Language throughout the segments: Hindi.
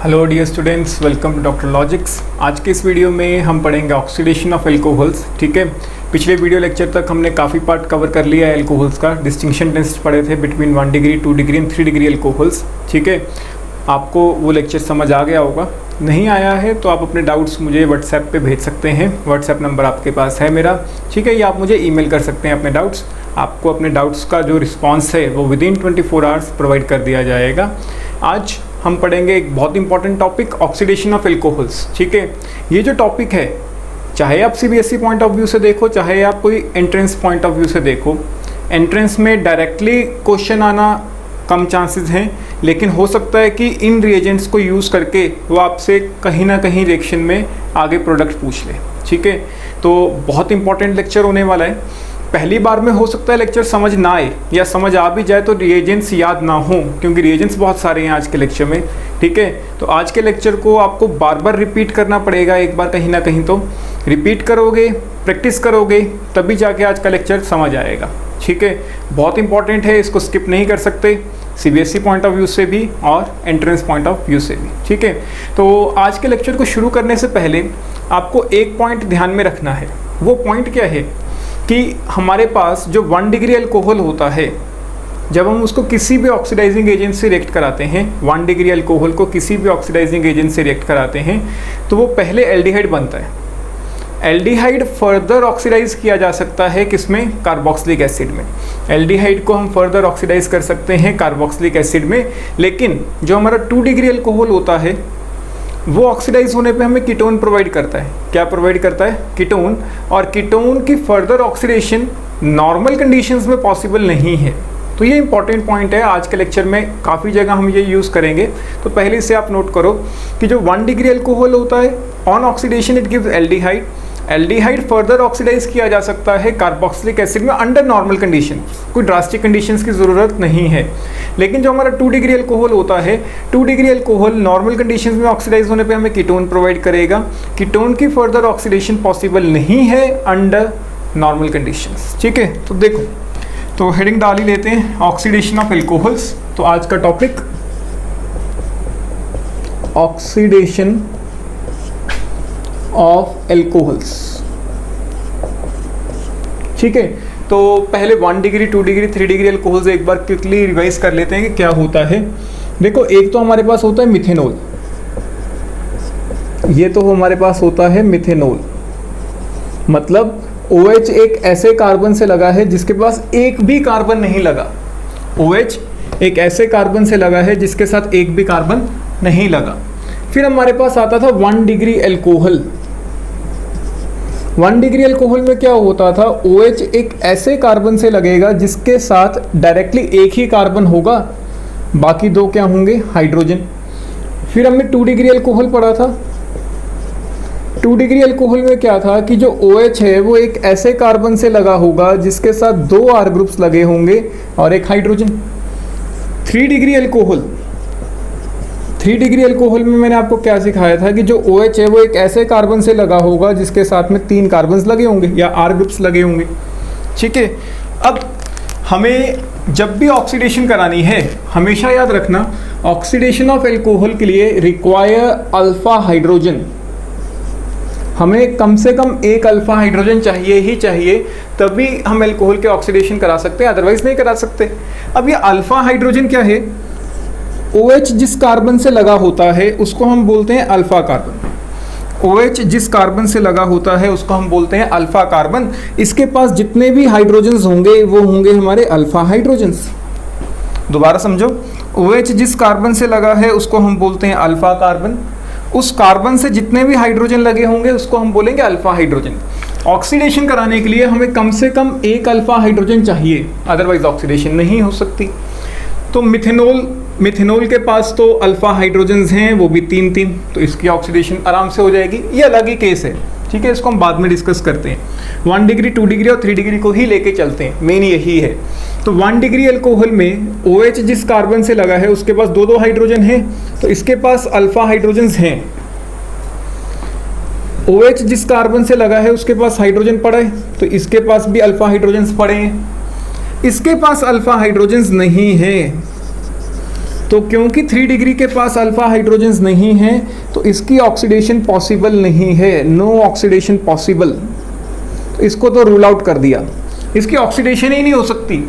Hello dear students, welcome to doctor logics. आज के इस वीडियो में हम पढ़ेंगे ऑक्सीडेशन ऑफ एल्कोहल्स। ठीक है, पिछले वीडियो लेक्चर तक हमने काफ़ी पार्ट कवर कर लिया है एल्कोहल्स का। डिस्टिंक्शन टेस्ट पढ़े थे between 1 degree 2 degree and 3 degree alcohols. ठीक है, आपको वो लेक्चर समझ आ गया होगा। नहीं आया है तो आप अपने डाउट्स मुझे व्हाट्सएप पे भेज सकते हैं। व्हाट्सएप नंबर आपके पास है मेरा। ठीक है, या आप मुझे ईमेल कर सकते हैं अपने डाउट्स। आपको अपने डाउट्स का जो रिस्पांस है वो विदिन 24 आवर्स प्रोवाइड कर दिया जाएगा। आज हम पढ़ेंगे एक बहुत important topic, oxidation of alcohols. ठीक है, ये जो टॉपिक है, चाहे आप सीबीएसई पॉइंट ऑफ व्यू से देखो, चाहे आप कोई एंट्रेंस पॉइंट ऑफ व्यू से देखो, एंट्रेंस में डायरेक्टली क्वेश्चन आना कम चांसेस हैं, लेकिन हो सकता है कि इन रिएजेंट्स को यूज़ करके वो आपसे कहीं ना कहीं रिएक्शन में आगे प्रोडक्ट पूछ ले। ठीक है, तो बहुत इंपॉर्टेंट लेक्चर होने वाला है। पहली बार में हो सकता है लेक्चर समझ ना आए, या समझ आ भी जाए तो रिएजेंट्स याद ना हो, क्योंकि रिएजेंट्स बहुत सारे हैं आज के लेक्चर में। ठीक है, तो आज के लेक्चर को आपको बार बार रिपीट करना पड़ेगा। एक बार कहीं ना कहीं तो रिपीट करोगे, प्रैक्टिस करोगे, तभी जाके आज का लेक्चर समझ आएगा। ठीक है, बहुत इंपॉर्टेंट है, इसको स्किप नहीं कर सकते, सीबीएसई पॉइंट ऑफ व्यू से भी और एंट्रेंस पॉइंट ऑफ व्यू से भी। ठीक है, तो आज के लेक्चर को शुरू करने से पहले आपको एक पॉइंट ध्यान में रखना है। वो पॉइंट क्या है कि हमारे पास जो 1 डिग्री अल्कोहल होता है, जब हम उसको किसी भी ऑक्सीडाइजिंग एजेंट से रिएक्ट कराते हैं, 1 डिग्री अल्कोहल को किसी भी ऑक्सीडाइजिंग एजेंट से रिएक्ट कराते हैं, तो वो पहले एल्डिहाइड बनता है। एल्डिहाइड फर्दर ऑक्सीडाइज किया जा सकता है किसमें? कार्बोक्सिलिक एसिड में। एल्डिहाइड को हम फर्दर ऑक्सीडाइज कर सकते हैं कार्बोक्सिलिक एसिड में, लेकिन जो हमारा 2 डिग्री अल्कोहल होता है वो ऑक्सीडाइज होने पे हमें कीटोन प्रोवाइड करता है। क्या प्रोवाइड करता है? कीटोन। और कीटोन की फर्दर ऑक्सीडेशन नॉर्मल कंडीशंस में पॉसिबल नहीं है। तो ये इंपॉर्टेंट पॉइंट है, आज के लेक्चर में काफ़ी जगह हम ये यूज़ करेंगे। तो पहले से आप नोट करो कि जो 1 डिग्री अल्कोहल होता है, on oxidation it gives aldehyde. Aldehyde further oxidise किया जा सकता है कार्बोक्सिलिक एसिड में अंडर नॉर्मल कंडीशन, कोई ड्रास्टिक कंडीशंस की ज़रूरत नहीं है। लेकिन जो हमारा 2 डिग्री अल्कोहल होता है, 2 डिग्री अल्कोहल नॉर्मल कंडीशंस में ऑक्सीडाइज होने पे हमें कीटोन प्रोवाइड करेगा। कीटोन की फर्दर ऑक्सीडेशन पॉसिबल नहीं है अंडर नॉर्मल कंडीशंस। ठीक है, तो देखो, तो हेडिंग डाल ही लेते हैं, ऑक्सीडेशन ऑफ एल्कोहल्स। तो आज का टॉपिक ऑक्सीडेशन ऑफ एल्कोहल्स। ठीक है, तो पहले 1 डिग्री 2 डिग्री 3 डिग्री एल्कोहल्स एक बार क्विकली रिवाइज कर लेते हैं कि क्या होता है। देखो, एक तो हमारे पास होता है मिथेनॉल। ये तो हमारे पास होता है मिथेनॉल, मतलब OH एक ऐसे कार्बन से लगा है जिसके पास एक भी कार्बन नहीं लगा। OH एक ऐसे कार्बन से लगा है जिसके साथ एक भी कार्बन नहीं लगा। फिर हमारे पास आता था 1 डिग्री अल्कोहल। 1 डिग्री अल्कोहल में क्या होता था? OH एक ऐसे कार्बन से लगेगा जिसके साथ डायरेक्टली एक ही कार्बन होगा, बाकी दो क्या होंगे? हाइड्रोजन। फिर हमने 2 डिग्री अल्कोहल पढ़ा था। 2 डिग्री अल्कोहल में क्या था कि जो OH है वो एक ऐसे कार्बन से लगा होगा जिसके साथ 2 R ग्रुप्स लगे होंगे और एक hydrogen. 3 degree alcohol, 3 degree alcohol में मैंने आपको क्या सिखाया था कि जो OH है वो एक ऐसे कार्बन से लगा होगा जिसके साथ में 3 कार्बन्स लगे होंगे या R ग्रुप्स लगे होंगे। ठीक है, अब हमें जब भी ऑक्सीडेशन करानी है, हमेशा याद रखना, ऑक्सीडेशन ऑफ एल्कोहल के लिए रिक्वायर अल्फा हाइड्रोजन। हमें कम से कम एक अल्फा हाइड्रोजन चाहिए ही चाहिए, तभी हम एल्कोहल के ऑक्सीडेशन करा सकते हैं, अदरवाइज नहीं करा सकते। अब ये अल्फा हाइड्रोजन क्या है? OH जिस कार्बन से लगा होता है उसको हम बोलते हैं अल्फा कार्बन। OH जिस कार्बन से लगा होता है उसको हम बोलते हैं अल्फा कार्बन। इसके पास जितने भी हाइड्रोजन्स होंगे वो होंगे हमारे अल्फा हाइड्रोजन्स। दोबारा समझो, OH जिस कार्बन से लगा है उसको हम बोलते हैं अल्फा कार्बन। उस कार्बन से जितने भी हाइड्रोजन लगे होंगे उसको हम बोलेंगे अल्फा हाइड्रोजन। ऑक्सीडेशन कराने के लिए हमें कम से कम एक अल्फा हाइड्रोजन चाहिए, अदरवाइज ऑक्सीडेशन नहीं हो सकती। तो मिथेनॉल के पास तो अल्फा हाइड्रोजन्स हैं, वो भी 3-3, तो इसकी ऑक्सीडेशन आराम से हो जाएगी। ये अलग ही केस है। ठीक है, इसको हम बाद में डिस्कस करते हैं। 1 डिग्री 2 डिग्री और 3 डिग्री को ही लेके चलते हैं, मेन यही है। तो 1 डिग्री अल्कोहल में OH जिस कार्बन से लगा है उसके पास 2-2 हाइड्रोजन हैं, तो इसके पास अल्फा हाइड्रोजन्स हैं। OH जिस कार्बन से लगा है उसके पास हाइड्रोजन पड़ा है, तो इसके पास भी अल्फा हाइड्रोजन्स पड़े हैं। इसके पास अल्फा हाइड्रोजन्स नहीं है, तो क्योंकि 3 डिग्री के पास अल्फा हाइड्रोजन्स नहीं है तो इसकी ऑक्सीडेशन पॉसिबल नहीं है, नो ऑक्सीडेशन पॉसिबल। इसको तो रूल आउट कर दिया, इसकी ऑक्सीडेशन ही नहीं हो सकती,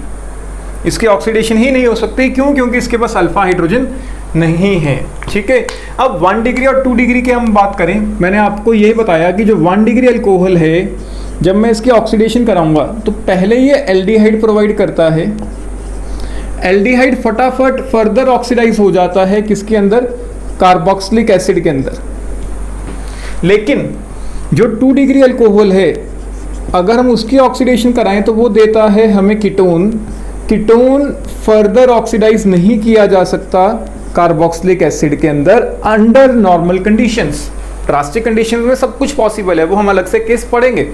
इसकी ऑक्सीडेशन ही नहीं हो सकती। क्यों? क्योंकि इसके पास अल्फा हाइड्रोजन नहीं है। ठीक है, अब 1 डिग्री और 2 डिग्री की हम बात करें, मैंने आपको यही बताया कि जो 1 डिग्री अल्कोहल है, जब मैं इसकी ऑक्सीडेशन कराऊंगा तो पहले ये एल्डिहाइड प्रोवाइड करता है, एल्डिहाइड फटाफट फर्दर ऑक्सीडाइज हो जाता है किसके अंदर, कार्बोक्सिलिक एसिड के अंदर। लेकिन जो 2 डिग्री अल्कोहल है, अगर हम उसकी ऑक्सीडेशन कराएं तो वो देता है हमें कीटोन। कीटोन फर्दर ऑक्सीडाइज नहीं किया जा सकता कार्बोक्सिलिक एसिड के अंदर under normal conditions. Drastic conditions में सब कुछ पॉसिबल है, वो हम अलग से केस पढ़ेंगे।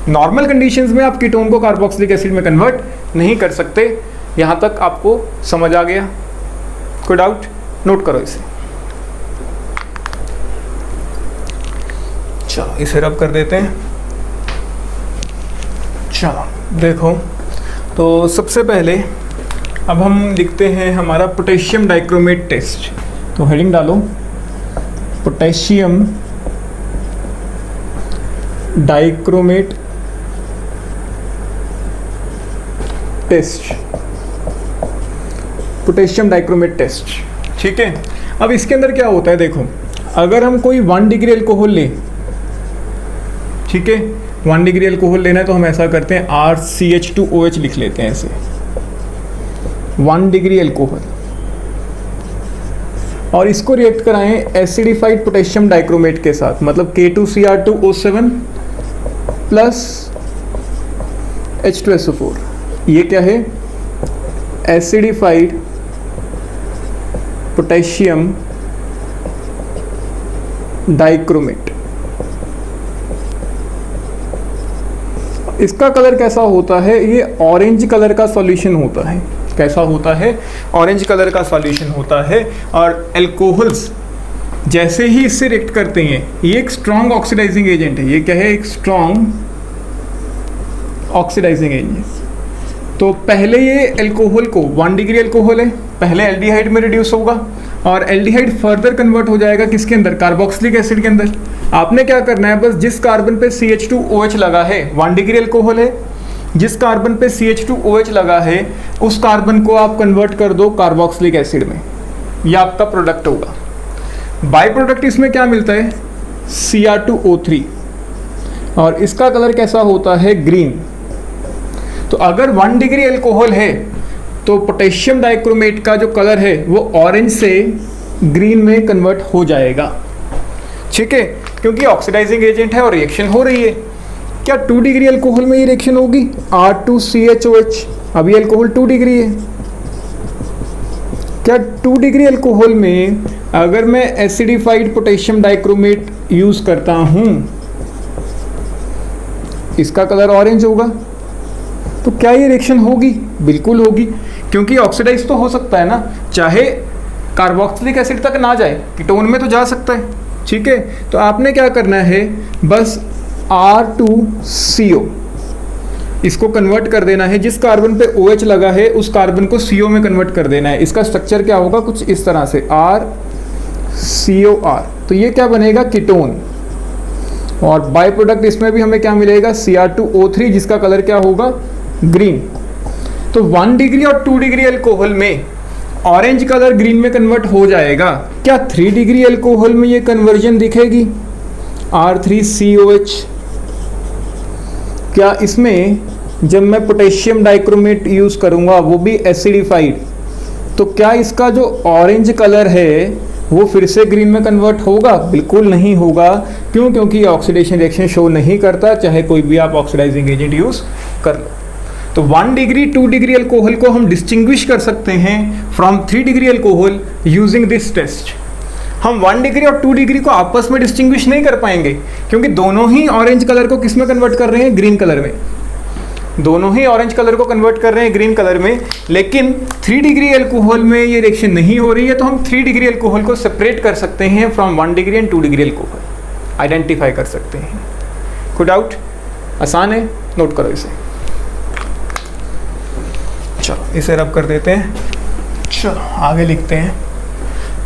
नॉर्मल कंडीशंस में आप कीटोन को कार्बोक्सिलिक एसिड में कन्वर्ट नहीं कर सकते। यहाँ तक आपको समझ आ गया? कोई डाउट? नोट करो इसे। चलो इसे रब कर देते हैं। चलो देखो, तो सबसे पहले अब हम लिखते हैं हमारा पोटेशियम डाइक्रोमेट टेस्ट। तो हेडिंग डालो, potassium dichromate test, potassium dichromate test. ठीक है, अब इसके अंदर क्या होता है, देखो अगर हम कोई 1 डिग्री अल्कोहल लें, ठीक है 1 डिग्री अल्कोहल लेना है तो हम ऐसा करते हैं RCH2OH लिख लेते हैं ऐसे, 1 डिग्री अल्कोहल, और इसको रिएक्ट कराएं एसिडिफाइड पोटेशियम डाइक्रोमेट के साथ, मतलब K2Cr2O7 प्लस H2SO4। ये क्या है, एसिडिफाइड पोटेशियम डाइक्रोमेट। इसका कलर कैसा होता है, ये ऑरेंज कलर का सॉल्यूशन होता है। कैसा होता है, ऑरेंज कलर का सॉल्यूशन होता है। और एल्कोहल्स जैसे ही इससे रिएक्ट करते हैं, ये एक स्ट्रॉन्ग ऑक्सीडाइजिंग एजेंट है। ये क्या है, एक स्ट्रॉन्ग ऑक्सीडाइजिंग एजेंट। तो पहले ये एल्कोहल को 1 डिग्री अल्कोहल है, पहले एल्डिहाइड में रिड्यूस होगा और एल्डिहाइड फर्दर कन्वर्ट हो जाएगा किसके अंदर, कार्बोक्सिलिक एसिड के अंदर। आपने क्या करना है, बस जिस कार्बन पे CH2OH लगा है, 1 डिग्री अल्कोहल है, जिस कार्बन पे CH2OH लगा है उस कार्बन को आप कन्वर्ट कर दो कार्बोक्सिलिक एसिड में, ये आपका प्रोडक्ट होगा। बाय प्रोडक्ट इसमें क्या मिलता है, Cr2O3, और इसका कलर कैसा होता है, ग्रीन। तो अगर 1 डिग्री अल्कोहल है तो पोटेशियम डाइक्रोमेट का जो कलर है वो ऑरेंज से ग्रीन में कन्वर्ट हो जाएगा। ठीक है, क्योंकि ऑक्सीडाइजिंग एजेंट है और रिएक्शन हो रही है। क्या 2 डिग्री अल्कोहल में ये रिएक्शन होगी, R2CHOH, अभी अल्कोहल 2 डिग्री है। क्या 2 डिग्री अल्कोहल में अगर मैं एसिडिफाइड पोटेशियम डाइक्रोमेट यूज करता हूं, इसका कलर ऑरेंज होगा, तो क्या ये रिएक्शन होगी, बिल्कुल होगी, क्योंकि ऑक्सीडाइज तो हो सकता है ना, चाहे कार्बोक्सिलिक एसिड तक ना जाए, कीटोन में तो जा सकता है। ठीक है, तो आपने क्या करना है, बस R2CO इसको कन्वर्ट कर देना है, जिस कार्बन पे OH लगा है उस कार्बन को CO में कन्वर्ट कर देना है। इसका स्ट्रक्चर क्या होगा, कुछ इस तरह से RCOR, तो ये क्या बनेगा, कीटोन। और बाय प्रोडक्ट इसमें भी हमें क्या मिलेगा, Cr2O3, जिसका कलर क्या होगा, ग्रीन। तो 1 डिग्री और 2 डिग्री अल्कोहल में ऑरेंज कलर ग्रीन में कन्वर्ट हो जाएगा। क्या 3 डिग्री अल्कोहल में ये कन्वर्जन दिखेगी, R3COH? क्या इसमें जब मैं पोटेशियम डाइक्रोमेट यूज करूंगा, वो भी एसिडिफाइड, तो क्या इसका जो ऑरेंज कलर है वो फिर से ग्रीन में कन्वर्ट होगा, बिल्कुल नहीं होगा। क्यों? क्योंकि ऑक्सीडेशन रिएक्शन शो नहीं करता, चाहे कोई भी आप ऑक्सीडाइजिंग एजेंट यूज कर लो। तो 1 डिग्री 2 डिग्री अल्कोहल को हम डिस्टिंग्विश कर सकते हैं from 3 degree alcohol using this test. हम 1 डिग्री और 2 डिग्री को आपस में डिस्टिंग्विश नहीं कर पाएंगे, क्योंकि दोनों ही ऑरेंज कलर को किस में कन्वर्ट कर रहे हैं, ग्रीन कलर में। दोनों ही ऑरेंज कलर को कन्वर्ट कर रहे हैं ग्रीन कलर में, लेकिन 3 डिग्री अल्कोहल में ये रिएक्शन नहीं हो रही है, तो हम 3 डिग्री अल्कोहल को सेपरेट कर सकते हैं from 1 degree and 2 degree alcohol, identify कर सकते हैं। कोई डाउट? आसान है, नोट करो इसे। चलो इसे रब कर देते हैं। चलो आगे लिखते हैं।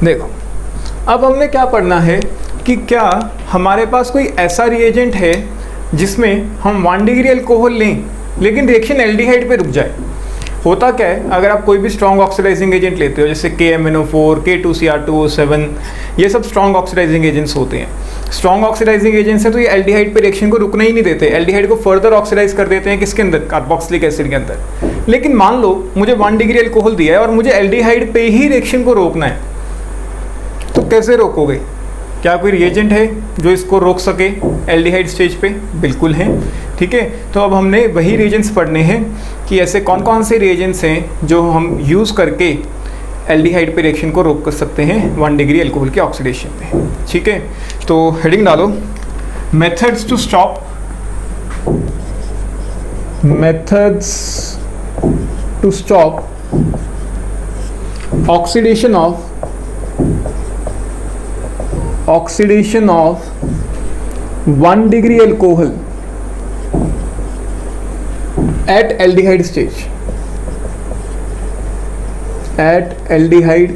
देखो अब हमने क्या पढ़ना है कि क्या हमारे पास कोई ऐसा रिएजेंट है जिसमें हम 1 डिग्री अल्कोहल लें लेकिन रिएक्शन एल्डिहाइड पे रुक जाए। होता क्या है, अगर आप कोई भी स्ट्रॉन्ग ऑक्सीडाइजिंग एजेंट लेते हो जैसे KMnO4, K2Cr2O7, ये सब स्ट्रॉन्ग ऑक्सीडाइजिंग एजेंट्स होते हैं। स्ट्रॉन्ग ऑक्सीडाइजिंग एजेंट्स है तो ये एल्डिहाइड पे रिएक्शन को रुकना ही नहीं देते, एल्डिहाइड को फर्दर ऑक्सीडाइज कर देते हैं किसके अंदर, कार्बोक्सिलिक एसिड के अंदर। लेकिन मान लो मुझे 1 डिग्री अल्कोहल दिया है और मुझे एल्डिहाइड पे ही रिएक्शन को रोकना है, तो कैसे रोकोगे? क्या कोई रिएजेंट है जो इसको रोक सके एल्डिहाइड स्टेज पे? बिल्कुल है। ठीक है, तो अब हमने वही रिएजेंट्स पढ़ने हैं कि ऐसे कौन कौन से रिएजेंट्स हैं जो हम यूज़ करके एल्डिहाइड पे रिएक्शन को रोक कर सकते हैं 1 डिग्री अल्कोहल के ऑक्सीडेशन में। ठीक है, तो हेडिंग डालो, methods to stop, methods to stop oxidation of oxidation of 1 degree alcohol at aldehyde stage, at aldehyde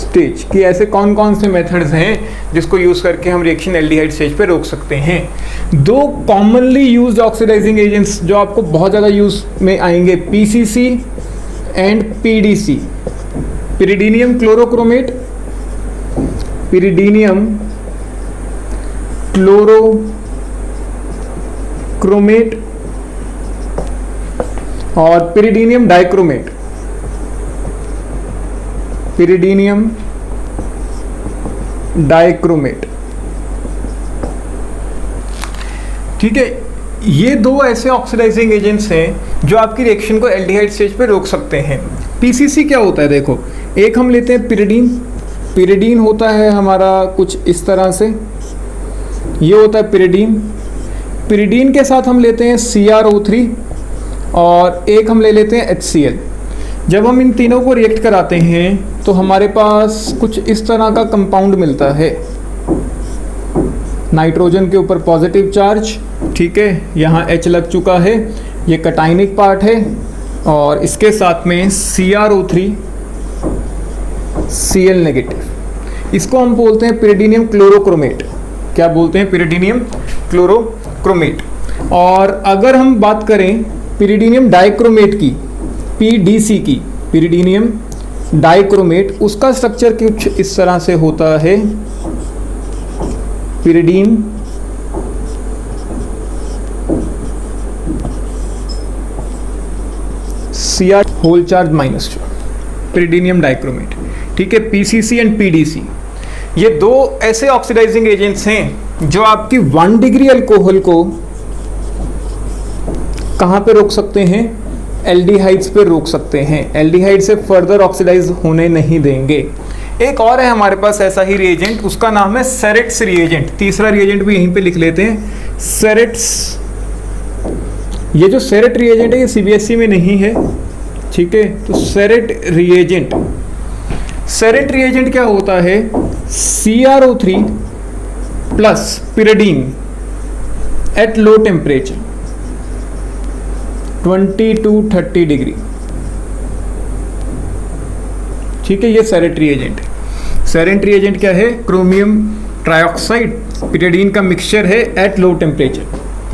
stage कि ऐसे कौन कौन से मेथड्स हैं जिसको यूज़ करके हम रिएक्शन एल्डिहाइड स्टेज पे रोक सकते हैं। 2 कॉमनली यूज्ड ऑक्सीडाइजिंग एजेंट्स जो आपको बहुत ज़्यादा यूज में आएंगे, PCC and PDC, pyridinium chlorochromate, pyridinium chlorochromate और पिरिडीनियम डाइक्रोमेट, पिरिडीनियम डाइक्रोमेट। ठीक है, ये 2 ऐसे ऑक्सीडाइजिंग एजेंट्स हैं जो आपकी रिएक्शन को एल्डिहाइड स्टेज पे रोक सकते हैं। PCC क्या होता है? देखो, एक हम लेते हैं पिरिडीन, पिरिडीन होता है हमारा कुछ इस तरह से, ये होता है पिरिडीन। पिरिडीन के साथ हम लेते हैं CrO3 और एक हम ले लेते हैं HCl। जब हम इन तीनों को रिएक्ट कराते हैं तो हमारे पास कुछ इस तरह का कंपाउंड मिलता है, नाइट्रोजन के ऊपर पॉजिटिव चार्ज, ठीक है, यहाँ H लग चुका है, ये कटाइनिक पार्ट है, और इसके साथ में CrO3 Cl नेगेटिव। इसको हम बोलते हैं पिरिडीनियम क्लोरोक्रोमेट। क्या बोलते हैं? पिरिडीनियम क्लोरोक्रोमेट। और अगर हम बात करें पिरिडीनियम डाइक्रोमेट की, PDC की, पिरिडीनियम डाइक्रोमेट, उसका स्ट्रक्चर कुछ इस तरह से होता है, pyridine Cr whole charge -2, pyridinium dichromate. ठीक है, PCC एंड PDC, ये 2 ऐसे ऑक्सीडाइजिंग एजेंट्स हैं जो आपकी 1 डिग्री अल्कोहल को कहाँ पे रोक सकते हैं? एल्डिहाइड्स पे रोक सकते हैं, एल्डिहाइड से फर्दर ऑक्सीडाइज होने नहीं देंगे। एक और है हमारे पास ऐसा ही रिएजेंट, उसका नाम है सेरेट्स रिएजेंट। तीसरा रिएजेंट भी यहीं पे लिख लेते हैं, सेरेट्स। ये जो सेरेट रिएजेंट है ये CBSE में नहीं है, ठीक है, तो सेरेट रिएजेंट, सेरेट रिएजेंट क्या होता है? CrO3 plus pyridine at low temperature 20 to 30 degree. ठीक है, ये सेरेट रिएजेंट है। सेरेट रिएजेंट क्या है? क्रोमियम ट्राइऑक्साइड पिरिडीन का मिक्सचर है एट लो टेम्परेचर।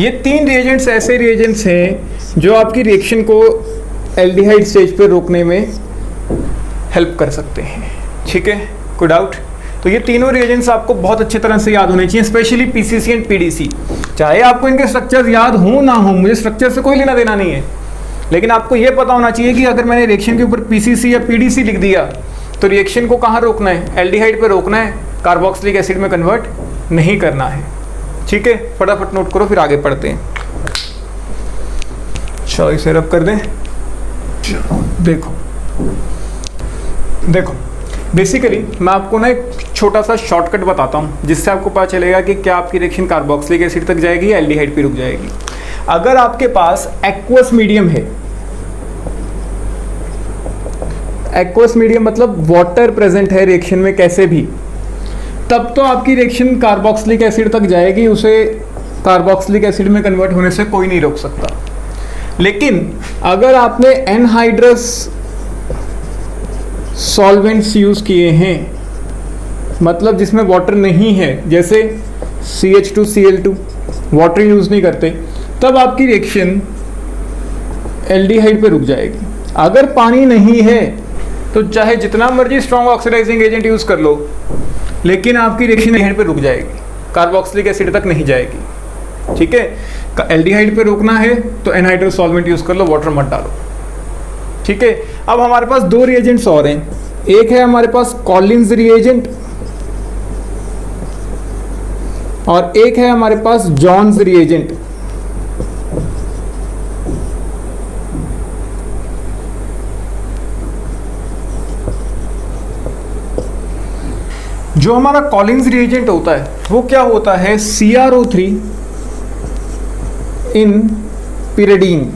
ये 3 रिएजेंट्स ऐसे रिएजेंट्स हैं जो आपकी रिएक्शन को एल्डिहाइड स्टेज पे रोकने में हेल्प कर सकते हैं। ठीक है, कोई डाउट? तो ये तीनों रिएजेंट्स आपको बहुत अच्छी तरह से याद होने चाहिए, स्पेशली PCC एंड PDC। चाहे आपको इनके स्ट्रक्चर्स याद हो ना हो, मुझे स्ट्रक्चर से कोई लेना देना नहीं है, लेकिन आपको ये पता होना चाहिए कि अगर मैंने रिएक्शन के ऊपर PCC या PDC लिख दिया तो रिएक्शन को कहाँ रोकना है? एल्डिहाइड पे रोकना है, कार्बोक्सिलिक एसिड में कन्वर्ट नहीं करना है। ठीक है, फटाफट नोट करो, फिर आगे पढ़ते हैं। चलो इसे रब कर दें। देखो देखो बेसिकली मैं आपको ना एक छोटा सा शॉर्टकट बताता हूँ जिससे आपको पता चलेगा कि क्या आपकी रिएक्शन कार्बोक्सिलिक एसिड तक जाएगी या एल्डिहाइड पे रुक जाएगी। अगर आपके पास एक्वस मीडियम है, एक्वस मीडियम मतलब वाटर प्रेजेंट है रिएक्शन में कैसे भी, तब तो आपकी रिएक्शन कार्बोक्सिलिक एसिड तक जाएगी, उसे कार्बोक्सिलिक एसिड में कन्वर्ट होने से कोई नहीं रोक सकता। लेकिन अगर आपने एनहाइड्रस सॉल्वेंट्स यूज़ किए हैं, मतलब जिसमें वाटर नहीं है, जैसे CH2Cl2 वाटर यूज़ नहीं करते, तब आपकी रिएक्शन एल्डिहाइड पे रुक जाएगी। अगर पानी नहीं है तो चाहे जितना मर्जी स्ट्रॉन्ग ऑक्सीडाइजिंग एजेंट यूज़ कर लो, लेकिन आपकी रिएक्शन एल्डिहाइड पे रुक जाएगी, कार्बोक्सिलिक एसिड तक नहीं जाएगी। ठीक है, एल्डिहाइड पे रोकना है तो एनहाइड्रस सॉल्वेंट यूज़ कर लो, वाटर मत डालो। ठीक है, अब हमारे पास दो रिएजेंट्स और हैं। एक है हमारे पास कॉलिन्स रिएजेंट और एक है हमारे पास जॉन्स रिएजेंट। जो हमारा कॉलिन्स रिएजेंट होता है वो क्या होता है, CrO3 इन पिरिडीन।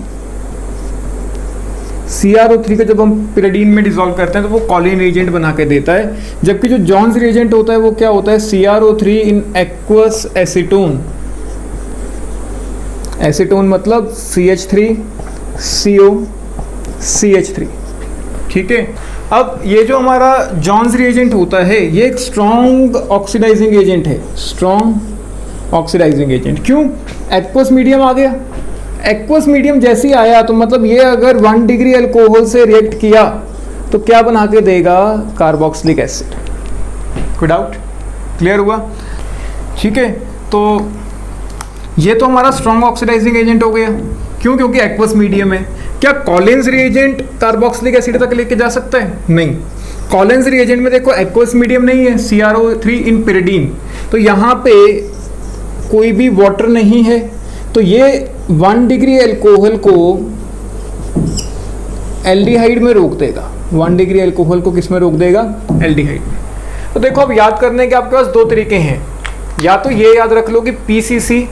CrO3 को जब हम पिरिडीन में डिसॉल्व करते हैं तो वो कॉलिन रिएजेंट बना के देता है, जबकि जो जॉन्स रिएजेंट होता है वो क्या होता है, CrO3 in aqueous acetone. Acetone मतलब CH3COCH3। ठीक है, अब ये जो हमारा जॉन्स रिएजेंट होता है ये एक स्ट्रॉन्ग ऑक्सीडाइजिंग एजेंट है, स्ट्रॉन्ग ऑक्सीडाइजिंग एजेंट। क्यों? एक्वस मीडियम आ गया। एक्वस मीडियम जैसे ही आया तो मतलब ये अगर 1 डिग्री अल्कोहल से रिएक्ट किया तो क्या बना के देगा, कार्बोक्सिलिक एसिड। कोई डाउट? क्लियर हुआ? ठीक है, तो ये तो हमारा स्ट्रॉन्ग ऑक्सीडाइजिंग एजेंट हो गया। क्यों? क्योंकि एक्वस मीडियम है। क्या कॉलिन्स रिएजेंट कार्बोक्सिलिक एसिड तक लेके जा सकता है? नहीं। कॉलिन्स रिएजेंट में देखो एक्वस मीडियम नहीं है, CrO3 इन पिरिडीन, तो यहाँ पे कोई भी वाटर नहीं है, तो ये 1 डिग्री अल्कोहल को एल्डिहाइड में रोक देगा। 1 डिग्री अल्कोहल को किस में रोक देगा? एल्डिहाइड में। तो देखो अब याद करने के आपके पास दो तरीके हैं, या तो ये याद रख लो कि PCC,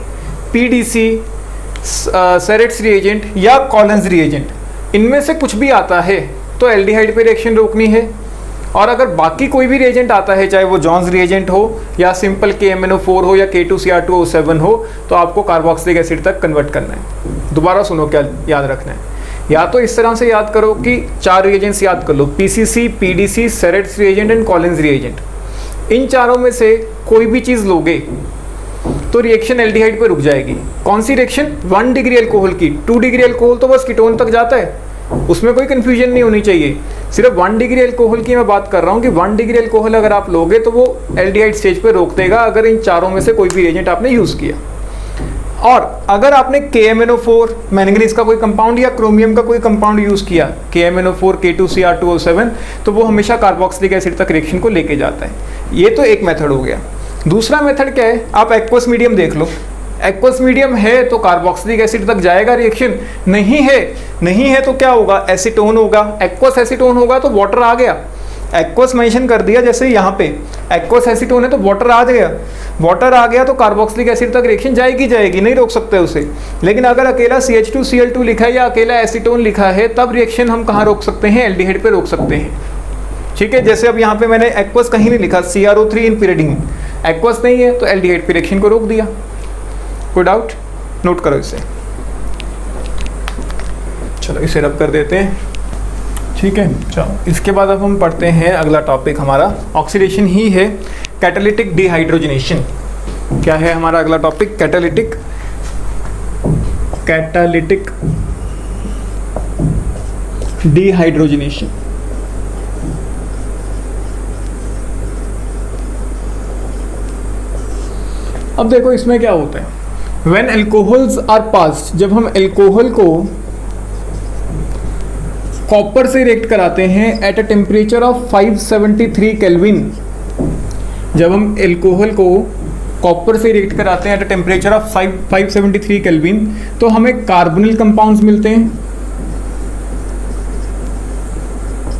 PDC, सेरेट्स रिएजेंट या कॉलिन्स रिएजेंट, इनमें से कुछ भी आता है तो एल्डिहाइड पे रिएक्शन रोकनी है। और अगर बाकी कोई भी रिएजेंट आता है, चाहे वो जॉन्स रिएजेंट हो या सिंपल KMnO4 हो या K2Cr2O7 हो, तो आपको कार्बोक्सिलिक एसिड तक कन्वर्ट करना है। दोबारा सुनो क्या याद रखना है, या तो इस तरह से याद करो कि 4 रिएजेंट्स याद कर लो, PCC, PDC, Sarett's reagent and Collins reagent. इन चारों में से कोई भी चीज़ लोगे तो रिएक्शन एल्डिहाइड पे रुक जाएगी। कौन सी रिएक्शन? 1 डिग्री अल्कोहल की। 2 डिग्री अल्कोहल तो बस कीटोन तक जाता है, उसमें कोई कंफ्यूजन नहीं होनी चाहिए। सिर्फ 1 डिग्री अल्कोहल की मैं बात कर रहा हूँ कि 1 डिग्री अल्कोहल अगर आप लोगे तो वो एल्डिहाइड स्टेज पे रोक देगा, अगर इन चारों में से कोई भी रिएजेंट आपने यूज़ किया। और अगर आपने KMnO4 मैंगनीज का कोई कंपाउंड या क्रोमियम का कोई कंपाउंड यूज़ किया, KMnO4, K2Cr2O7, तो वो हमेशा कार्बोक्सिलिक एसिड तक रिएक्शन को लेके जाता है। ये तो एक मेथड हो गया। दूसरा मेथड क्या है, आप एक्वस मीडियम देख लो। एक्वस मीडियम है तो कार्बोक्सिलिक एसिड तक जाएगा रिएक्शन, नहीं है तो क्या होगा, एसीटोन होगा। एक्वस एसीटोन होगा तो वाटर आ गया, एक्वस मेंशन कर दिया, जैसे यहाँ पे एक्वस एसीटोन है तो वाटर आ गया तो कार्बोक्सिलिक एसिड तक रिएक्शन जाएगी, नहीं रोक सकते उसे। लेकिन अगर अकेला CH2Cl2 लिखा है या अकेला एसीटोन लिखा है, तब रिएक्शन हम कहाँ रोक सकते हैं? एल्डिहाइड पे रोक सकते हैं। ठीक है, जैसे अब यहाँ पे मैंने एक्वस कहीं नहीं लिखा, CrO3 इन पिरिडीन, एक्वस नहीं है तो एल्डिहाइड पे रिएक्शन को रोक दिया। कोई डाउट? नोट करो इसे। चलो इसे रब कर देते हैं। ठीक है, चलो इसके बाद अब हम पढ़ते हैं अगला टॉपिक, हमारा ऑक्सीडेशन ही है, कैटालिटिक डिहाइड्रोजनेशन। क्या है हमारा अगला टॉपिक? Catalytic dehydrogenation. अब देखो इसमें क्या होता है, व्हेन अल्कोहल्स आर पास्ड, जब हम अल्कोहल को कॉपर से रिएक्ट कराते हैं at a temperature of 573 kelvin, जब हम अल्कोहल को कॉपर से रिएक्ट कराते हैं at a temperature of 573 kelvin, तो हमें कार्बोनिल कंपाउंड्स मिलते हैं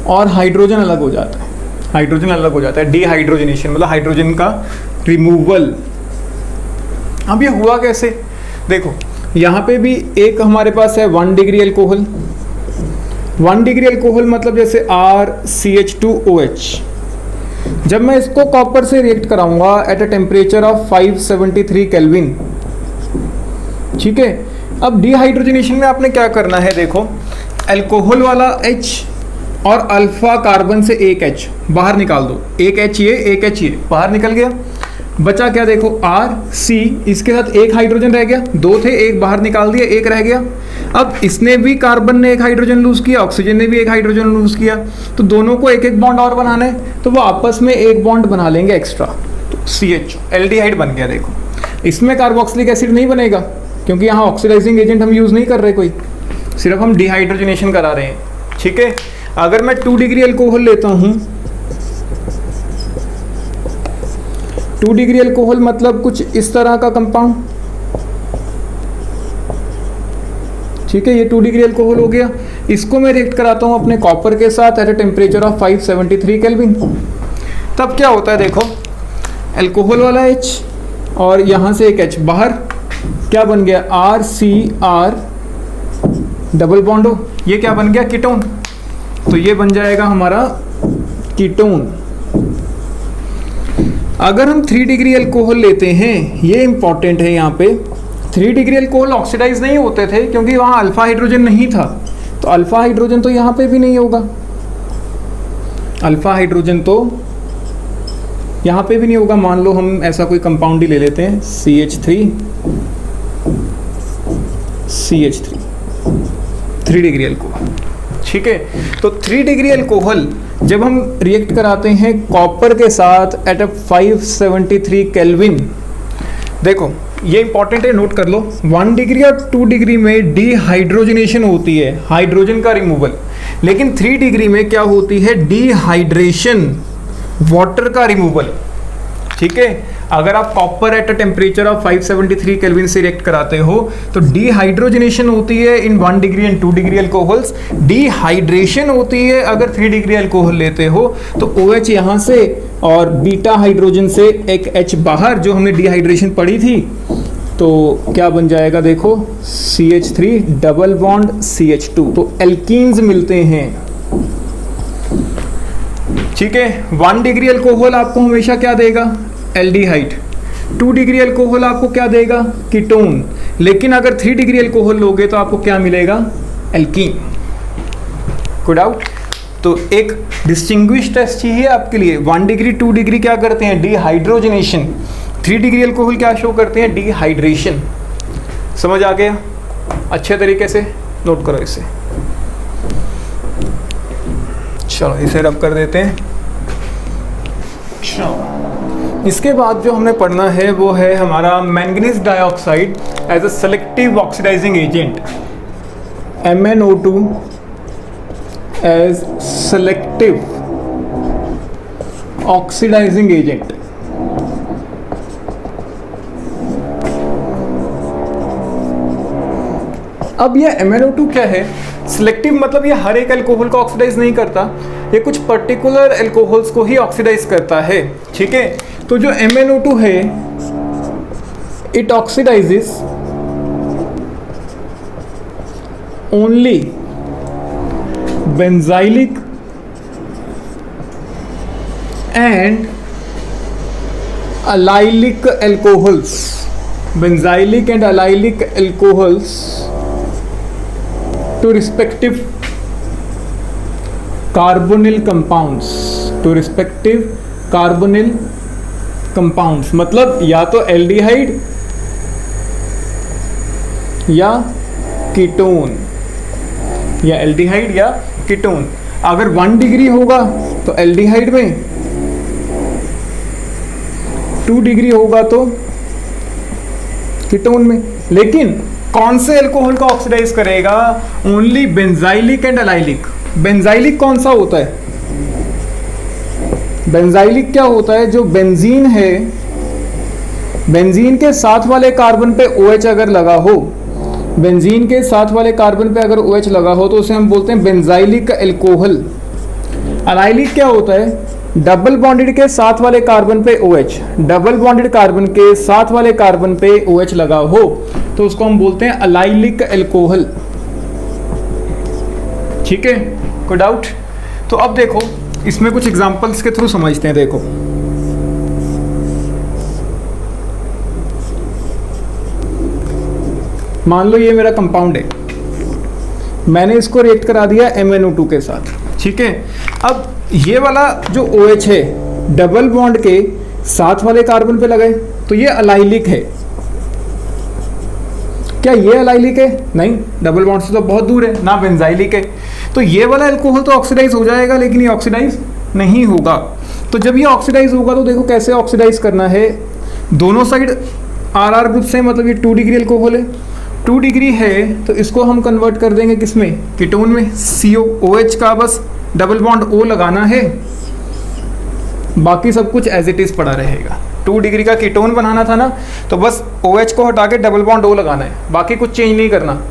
और हाइड्रोजन अलग हो जाता है। डिहाइड्रोजनेशन मतलब हाइड्रोजन का रिमूवल। अब ये हुआ कैसे? देखो यहाँ पे भी एक हमारे पास है 1 डिग्री अल्कोहल। 1 डिग्री अल्कोहल मतलब जैसे RCH2OH। जब मैं इसको कॉपर से रिएक्ट कराऊंगा at a temperature of 573 kelvin, ठीक है। अब डिहाइड्रोजनेशन में आपने क्या करना है, देखो अल्कोहल वाला H और अल्फा कार्बन से एक H बाहर निकाल दो, एक H ये एक H ये बाहर निकल गया, बचा क्या देखो RC, इसके साथ एक हाइड्रोजन रह गया, दो थे एक बाहर निकाल दिया, एक रह गया। अब इसने भी, कार्बन ने एक हाइड्रोजन लूज किया, ऑक्सीजन ने भी एक हाइड्रोजन लूज किया, तो दोनों को एक एक बॉन्ड और बनाना है, तो वो आपस में एक बॉन्ड बना लेंगे एक्स्ट्रा, तो CH एल्डिहाइड बन गया। देखो इसमें कार्बोक्सिलिक एसिड नहीं बनेगा क्योंकि यहाँ ऑक्सीडाइजिंग एजेंट हम यूज नहीं कर रहे कोई, सिर्फ हम डिहाइड्रोजनेशन करा रहे हैं। ठीक है, अगर मैं 2 डिग्री अल्कोहल लेता हूँ, 2 डिग्री अल्कोहल मतलब कुछ इस तरह का कंपाउंड, ठीक है, ये 2 डिग्री अल्कोहल हो गया। इसको मैं रिएक्ट कराता हूँ अपने कॉपर के साथ at a temperature of 573 kelvin. तब क्या होता है देखो, अल्कोहल वाला H और यहाँ से एक H बाहर, क्या बन गया RCr डबल बॉन्ड हो, ये क्या बन गया कीटोन, तो ये बन जाएगा हमारा कीटोन। अगर हम 3 डिग्री अल्कोहल लेते हैं, ये इंपॉर्टेंट है यहाँ पे, 3 डिग्री अल्कोहल ऑक्सीडाइज नहीं होते थे क्योंकि वहाँ अल्फा हाइड्रोजन नहीं था, तो अल्फा हाइड्रोजन तो यहाँ पे भी नहीं होगा, अल्फा हाइड्रोजन तो यहाँ पे भी नहीं होगा। मान लो हम ऐसा कोई कंपाउंड ही ले लेते हैं, CH3 3 डिग्री अल्कोहल। ठीक है, तो 3 डिग्री अल्कोहल जब हम रिएक्ट कराते हैं कॉपर के साथ एट 573 केल्विन, देखो ये इंपॉर्टेंट है, नोट कर लो, 1 डिग्री और 2 डिग्री में डिहाइड्रोजनेशन होती है, हाइड्रोजन का रिमूवल, लेकिन 3 डिग्री में क्या होती है, डिहाइड्रेशन, वाटर का रिमूवल। ठीक है, अगर आप copper at a temperature of 573 kelvin से रिएक्ट कराते हो तो डिहाइड्रोजनेशन होती है इन 1 degree and 2 degree alcohols, dehydration होती है अगर 3 डिग्री अल्कोहल लेते हो, तो OH यहाँ से और बीटा हाइड्रोजन से एक H बाहर, जो हमने डिहाइड्रेशन पढ़ी थी, तो क्या बन जाएगा देखो CH3 डबल बॉन्ड CH2, तो एल्कीन्स मिलते हैं। ठीक है, 1 डिग्री अल्कोहल आपको हमेशा क्या देगा, एल्डिहाइड, 2 डिग्री अल्कोहल आपको क्या देगा, कीटोन, लेकिन अगर 3 डिग्री अल्कोहल लोगे तो आपको क्या मिलेगा, एल्कीन। Good out. तो एक डिस्टिंग्विश टेस्ट चाहिए आपके लिए, 1 डिग्री 2 डिग्री क्या करते हैं, डिहाइड्रोजनेशन, 3 डिग्री अल्कोहल क्या शो करते हैं, डिहाइड्रेशन। समझ आ गया, अच्छे तरीके से नोट करो इसे। चलो इसे रब कर देते हैं। इसके बाद जो हमने पढ़ना है वो है हमारा manganese dioxide as a selective oxidising agent, MnO2 as selective oxidising agent. अब ये MnO2 क्या है, सिलेक्टिव मतलब ये हर एक अल्कोहल को ऑक्सीडाइज नहीं करता, ये कुछ पर्टिकुलर अल्कोहल्स को ही ऑक्सीडाइज करता है। ठीक है, तो जो MnO2 है it oxidises only benzylic and allylic alcohols, benzylic and allylic alcohols to respective carbonyl compounds, to respective carbonyl compounds, मतलब या तो एल्डिहाइड या कीटोन, या एल्डिहाइड या कीटोन। अगर 1 डिग्री होगा तो एल्डिहाइड में, 2 डिग्री होगा तो कीटोन में। लेकिन कौन से अल्कोहल को ऑक्सीडाइज करेगा, only benzylic and allylic. Benzylic कौन सा होता है, बेंजाइलिक क्या होता है, जो बेंजीन है, बेंजीन के साथ वाले कार्बन पे OH अगर लगा हो, बेंजीन के साथ वाले कार्बन पे अगर OH लगा हो तो उसे हम बोलते हैं बेंजाइलिक अल्कोहल। अलाइलिक क्या होता है, डबल बॉन्डेड के साथ वाले कार्बन पे OH, डबल बॉन्डेड कार्बन के साथ वाले कार्बन पे OH लगा हो तो उसको हम बोलते हैं अलाइलिक अल्कोहल। ठीक है, कोई डाउट? तो अब देखो इसमें कुछ एग्जांपल्स के थ्रू समझते हैं। देखो मान लो ये मेरा कंपाउंड है, मैंने इसको रिएक्ट करा दिया MnO2 के साथ। ठीक है। अब ये वाला जो OH है डबल बॉन्ड के साथ वाले कार्बन पे लगाए तो ये अलाइलिक है। क्या ये अलाइलिक है? नहीं, डबल बॉन्ड से तो बहुत दूर है, ना बेंजाइलिक है। तो ये वाला अल्कोहल तो ऑक्सीडाइज हो जाएगा, लेकिन ये ऑक्सीडाइज नहीं होगा। तो जब ये ऑक्सीडाइज होगा तो देखो कैसे ऑक्सीडाइज करना है। दोनों साइड RR ग्रुप से, मतलब ये 2 डिग्री अल्कोहल है, 2 डिग्री है तो इसको हम कन्वर्ट कर देंगे किसमें? कीटोन में। CO OH का बस डबल बॉन्ड O लगाना है, बाकी सब कुछ एज इट इज पड़ा रहेगा। 2 डिग्री का कीटोन बनाना था ना, तो बस OH को हटा के डबल बॉन्ड O लगाना है, बाकी कुछ चेंज नहीं करना।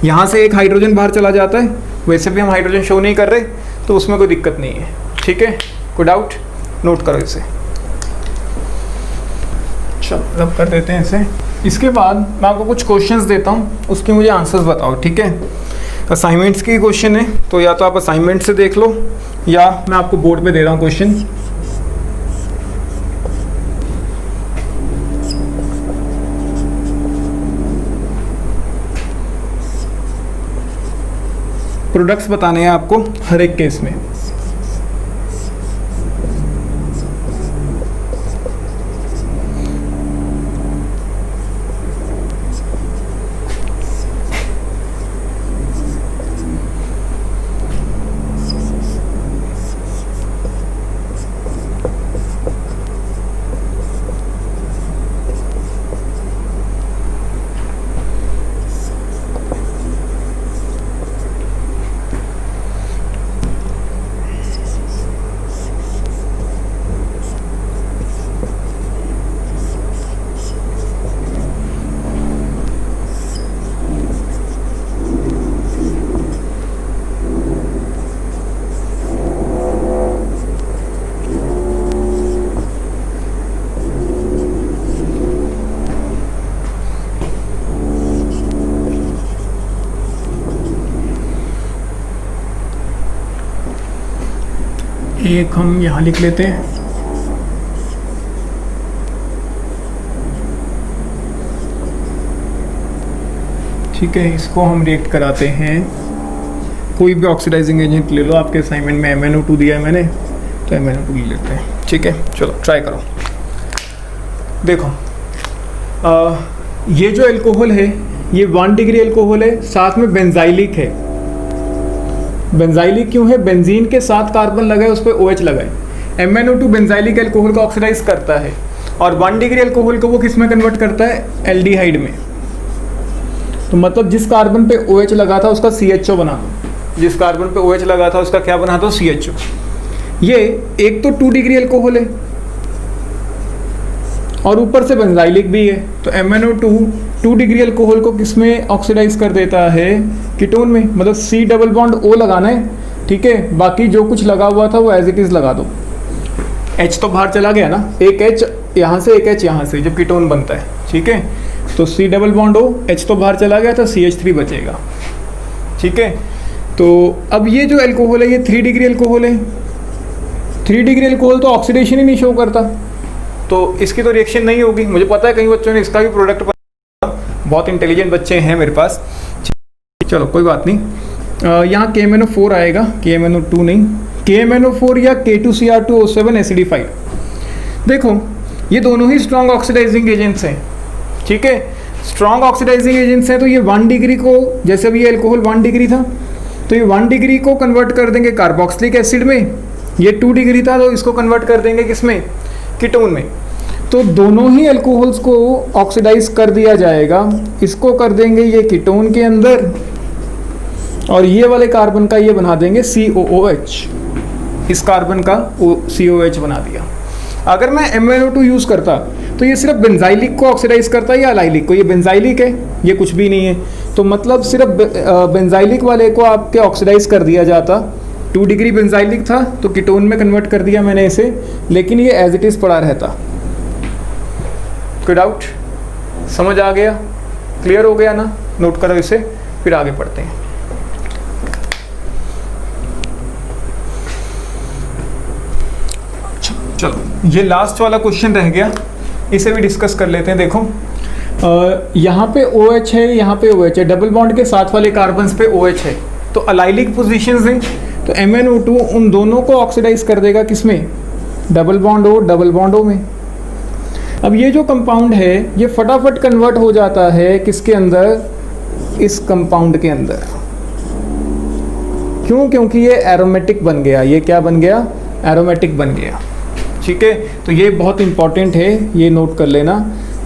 यहाँ से एक हाइड्रोजन बाहर चला जाता है, वैसे भी हम हाइड्रोजन शो नहीं कर रहे तो उसमें कोई दिक्कत नहीं है। ठीक है, कोई डाउट? नोट करो इसे। चलो अब कर देते हैं इसे। इसके बाद मैं आपको कुछ क्वेश्चंस देता हूँ, उसके मुझे आंसर्स बताओ। ठीक है, असाइनमेंट्स की क्वेश्चन है तो या तो आप असाइनमेंट से देख लो या मैं आपको बोर्ड पे दे रहा हूँ क्वेश्चन। प्रोडक्ट्स बताने हैं आपको हर एक केस में। एक हम यहाँ लिख लेते हैं। ठीक है, इसको हम रिएक्ट कराते हैं। कोई भी ऑक्सीडाइजिंग एजेंट ले लो, आपके असाइनमेंट में MnO2 दिया है मैंने, तो MnO2 ले लेते हैं। ठीक है, चलो ट्राई करो। देखो ये जो अल्कोहल है ये 1 डिग्री अल्कोहल है, साथ में बेंजाइलिक है। बेंजाइलिक क्यों है? बेंजीन के साथ कार्बन लगाए, उस पर OH लगाए। MnO2 बेंजाइलिक अल्कोहल को ऑक्सीडाइज करता है और 1 डिग्री अल्कोहल को वो किस में कन्वर्ट करता है? एल्डिहाइड में। तो मतलब जिस कार्बन पे OH लगा था उसका CHO बना दो, जिस कार्बन पे OH लगा था उसका क्या बना दो? CHO। ये एक तो 2 डिग्री अल्कोहल है और ऊपर से बेंजाइलिक भी है, तो MnO2 2 डिग्री अल्कोहल को किस में ऑक्सीडाइज कर देता है? कीटोन में। मतलब C डबल बॉन्ड O लगाना है। ठीक है, बाकी जो कुछ लगा हुआ था वो एज इट इज लगा दो। H तो बाहर चला गया ना, एक H यहाँ से एक H यहाँ से, जब कीटोन बनता है। ठीक है, तो C double bond O, H तो बाहर चला गया तो CH3 बचेगा। ठीक है, तो अब ये जो अल्कोहल है ये 3 डिग्री अल्कोहल है। 3 डिग्री अल्कोहल तो ऑक्सीडेशन ही नहीं शो करता, तो इसकी तो रिएक्शन नहीं होगी। मुझे पता है कई बच्चों ने इसका भी प्रोडक्ट बना, बहुत इंटेलिजेंट बच्चे हैं मेरे पास। चलो कोई बात नहीं। यहाँ KMnO4 आएगा, KMnO2 नहीं, KMnO4 या K2Cr2O7 एसिडिफाइड। देखो ये दोनों ही स्ट्रॉन्ग ऑक्सीडाइजिंग एजेंट्स हैं। ठीक है, स्ट्रॉन्ग ऑक्सीडाइजिंग एजेंट्स हैं, तो ये 1 डिग्री को, जैसे भी ये अल्कोहल 1 डिग्री था तो ये 1 डिग्री को कन्वर्ट कर देंगे कार्बोक्सिलिक एसिड में। ये 2 डिग्री था तो इसको कन्वर्ट कर देंगे किस में? कीटोन में। तो दोनों ही अल्कोहल्स को ऑक्सीडाइज कर दिया जाएगा। इसको कर देंगे ये कीटोन के अंदर और ये वाले कार्बन का ये बना देंगे COOH। इस कार्बन का COOH बना दिया। अगर मैं MnO2 यूज़ करता तो ये सिर्फ बेंजाइलिक को ऑक्सीडाइज करता या अलाइलिक को? ये बेंजाइलिक है, ये कुछ भी नहीं है, तो मतलब सिर्फ बेंजाइलिक वाले को आपके ऑक्सीडाइज कर दिया जाता। 2 डिग्री बेंजाइलिक था तो कीटोन में कन्वर्ट कर दिया मैंने इसे, लेकिन ये एज इट इज़ पड़ा रहता। कोई डाउट? समझ आ गया? क्लियर हो गया ना? नोट करो इसे, फिर आगे पढ़ते हैं। चलो ये लास्ट वाला क्वेश्चन रह गया, इसे भी डिस्कस कर लेते हैं। देखो यहाँ पे OH है, यहाँ पे OH है, डबल बॉन्ड के साथ वाले कार्बन्स पे OH है, तो अलाइलिक पोजीशंस हैं। तो MnO2 उन दोनों को ऑक्सीडाइज कर देगा किसमें, डबल बॉन्ड O में। अब ये जो कंपाउंड है ये फटाफट कन्वर्ट हो जाता है किसके अंदर, इस कंपाउंड के अंदर। क्यों, क्योंकि ये एरोमेटिक बन गया। ये क्या बन गया, एरोमेटिक बन गया। ठीक है, तो ये बहुत इंपॉर्टेंट है, ये नोट कर लेना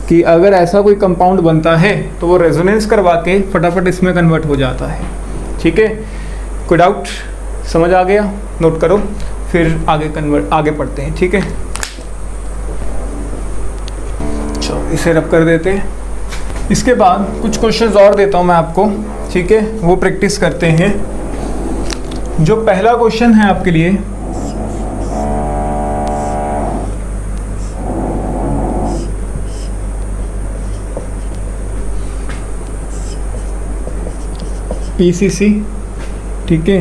कि अगर ऐसा कोई कंपाउंड बनता है तो वो रेजोनेंस करवा के फटाफट इसमें कन्वर्ट हो जाता है। ठीक है, कोई डाउट, समझ आ गया, नोट करो, फिर आगे पढ़ते हैं। ठीक है, चलो इसे रब कर देते हैं। इसके बाद कुछ क्वेश्चंस और देता हूँ मैं आपको, ठीक है, वो प्रैक्टिस करते हैं। जो पहला क्वेश्चन है आपके लिए, PCC, ठीक है,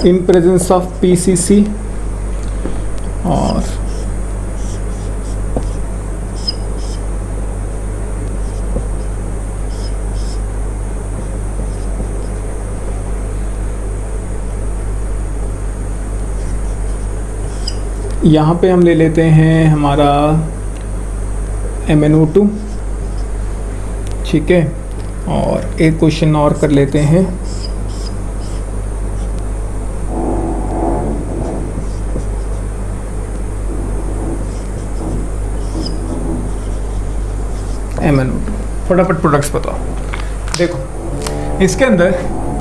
इन प्रेजेंस ऑफ PCC और यहाँ पे हम ले लेते हैं हमारा MnO2, ठीक है, और एक क्वेश्चन और कर लेते हैं। MnO2, फटाफट प्रोडक्ट्स बताओ। देखो इसके अंदर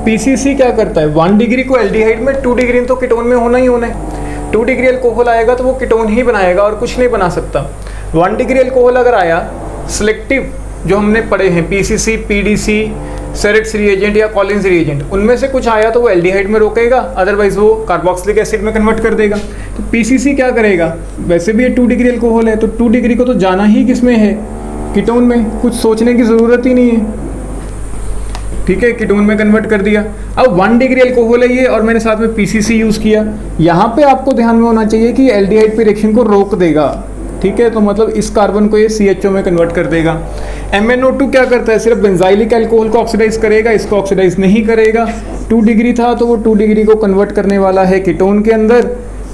PCC क्या करता है, 1 डिग्री को एल्डिहाइड में, 2 डिग्री तो कीटोन में होना ही होना है। 2 डिग्री अल्कोहल आएगा तो वो कीटोन ही बनाएगा और कुछ नहीं बना सकता। 1 डिग्री अल्कोहल अगर आया, सिलेक्टिव जो हमने पढ़े हैं PCC, PDC, सेरेट्स रिएजेंट या कॉलिन्स रिएजेंट, उनमें से कुछ आया तो वो एल्डिहाइड में रोकेगा, अदरवाइज वो कार्बोक्सिलिक एसिड में कन्वर्ट कर देगा। तो PCC क्या करेगा, वैसे भी ये 2 डिग्री अल्कोहल है तो 2 डिग्री को तो जाना ही किसमें है, कीटोन में, कुछ सोचने की ज़रूरत ही नहीं है। ठीक है, कीटोन में कन्वर्ट कर दिया। अब 1 डिग्री अल्कोहल है ये और मैंने साथ में PCC यूज़ किया। यहाँ पे आपको ध्यान में होना चाहिए कि एल्डिहाइड पे रिएक्शन को रोक देगा। ठीक है, तो मतलब इस कार्बन को ये CHO में कन्वर्ट कर देगा। MnO2 क्या करता है, सिर्फ बेंजाइलिक अल्कोहल को ऑक्सीडाइज करेगा, इसको ऑक्सीडाइज नहीं करेगा। 2 डिग्री था तो वो 2 डिग्री को कन्वर्ट करने वाला है कीटोन के अंदर,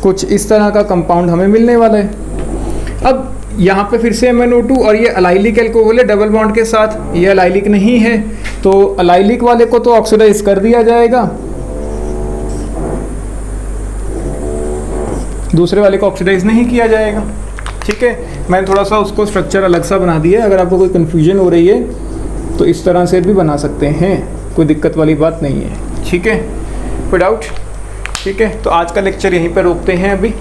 कुछ इस तरह का कंपाउंड हमें मिलने वाला है। अब यहाँ पे फिर से MnO2 और ये अलाइलिक अल्कोहल है डबल बॉन्ड के साथ, ये अलाइलिक नहीं है तो अलाइलिक वाले को तो ऑक्सीडाइज कर दिया जाएगा, दूसरे वाले को ऑक्सीडाइज नहीं किया जाएगा। ठीक है, मैंने थोड़ा सा उसको स्ट्रक्चर अलग सा बना दिया है, अगर आपको कोई कन्फ्यूजन हो रही है तो इस तरह से भी बना सकते हैं, कोई दिक्कत वाली बात नहीं है। ठीक है, कोई डाउट? ठीक है, तो आज का लेक्चर यहीं पर रोकते हैं अभी,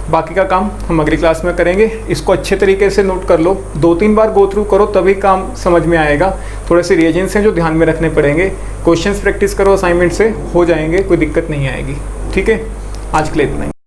बाकी का काम हम अगली क्लास में करेंगे। इसको अच्छे तरीके से नोट कर लो, 2-3 बार गो थ्रू करो तभी काम समझ में आएगा। थोड़े से रिएजेंट्स हैं जो ध्यान में रखने पड़ेंगे, क्वेश्चंस प्रैक्टिस करो, असाइनमेंट से हो जाएंगे, कोई दिक्कत नहीं आएगी। ठीक है, आज के लिए इतना ही।